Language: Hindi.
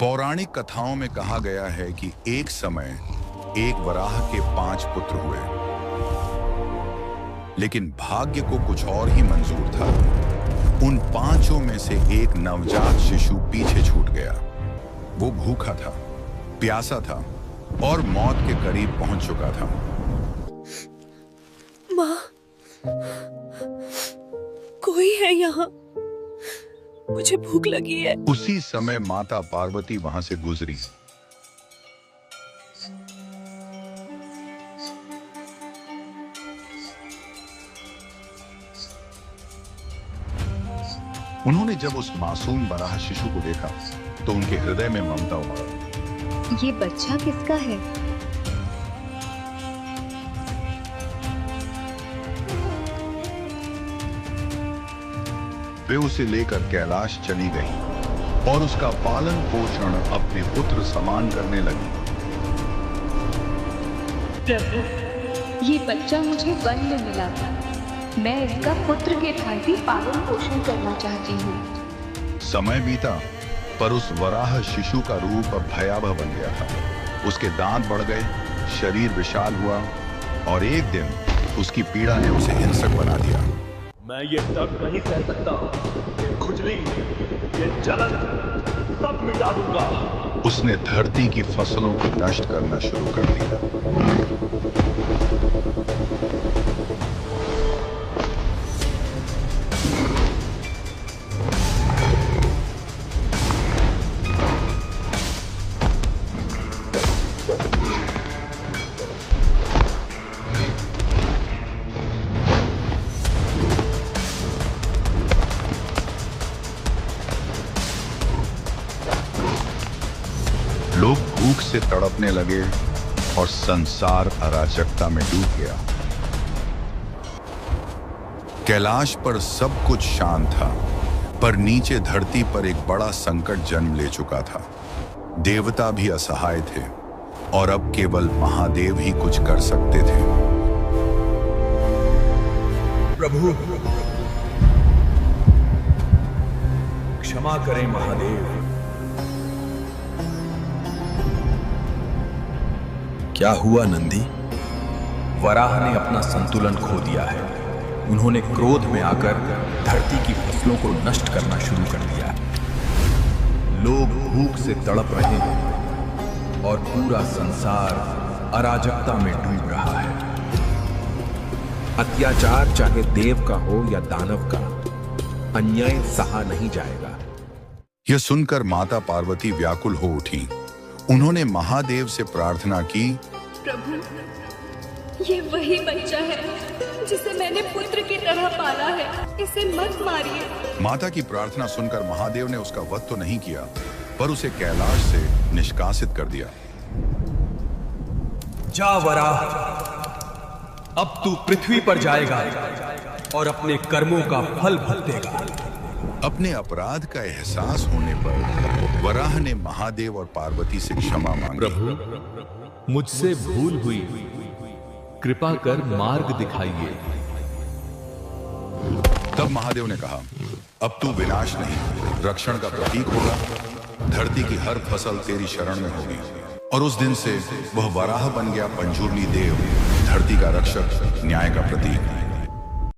पौराणिक कथाओं में कहा गया है कि एक समय एक वराह के 5 पुत्र हुए, लेकिन भाग्य को कुछ और ही मंजूर था। उन 5 में से एक नवजात शिशु पीछे छूट गया। वो भूखा था, प्यासा था और मौत के करीब पहुंच चुका था। माँ, कोई है यहाँ? मुझे भूख लगी है। उसी समय माता पार्वती वहां से गुजरी। उन्होंने जब उस मासूम वराह शिशु को देखा तो उनके हृदय में ममता उमड़ा। ये बच्चा किसका है? वे उसे लेकर कैलाश चली गई और उसका पालन पोषण अपने पुत्र समान करने लगी। प्रभु, ये बच्चा मुझे वन में मिला था। मैं इसका पुत्र के भांति पालन पोषण करना चाहती हूँ। समय बीता, पर उस वराह शिशु का रूप अब भयावह बन गया था। उसके दांत बढ़ गए, शरीर विशाल हुआ और एक दिन उसकी पीड़ा ने उसे हिंसक बना दिया। मैं ये दर्द नहीं सह सकता। ये खुजली, ये जलन सब मिटा दूंगा। उसने धरती की फसलों को नष्ट करना शुरू कर दिया। लोग भूख से तड़पने लगे और संसार अराजकता में डूब गया। कैलाश पर सब कुछ शांत था, पर नीचे धरती पर एक बड़ा संकट जन्म ले चुका था। देवता भी असहाय थे और अब केवल महादेव ही कुछ कर सकते थे। प्रभु, क्षमा करें महादेव। क्या हुआ नंदी? वराह ने अपना संतुलन खो दिया है। उन्होंने क्रोध में आकर धरती की फसलों को नष्ट करना शुरू कर दिया है। लोग भूख से तड़प रहे हैं और पूरा संसार अराजकता में डूब रहा है। अत्याचार चाहे देव का हो या दानव का, अन्याय सहा नहीं जाएगा। यह सुनकर माता पार्वती व्याकुल हो उठी। उन्होंने महादेव से प्रार्थना की, प्रभु, ये वही बच्चा है जिसे मैंने पुत्र की तरह पाला है। इसे मत मारिए। माता की प्रार्थना सुनकर महादेव ने उसका वध तो नहीं किया, पर उसे कैलाश से निष्कासित कर दिया। जा वराह, अब तू पृथ्वी पर जाएगा और अपने कर्मों का फल भुगतेगा। अपने अपराध का एहसास होने पर वराह ने महादेव और पार्वती से क्षमा मांगी। प्रभु, मुझसे भूल हुई, कृपा कर मार्ग दिखाइए। तब महादेव ने कहा, अब तू विनाश नहीं, रक्षण का प्रतीक होगा। धरती की हर फसल तेरी शरण में होगी। और उस दिन से वह वराह बन गया पंजूर्णी देव, धरती का रक्षक, न्याय का प्रतीक।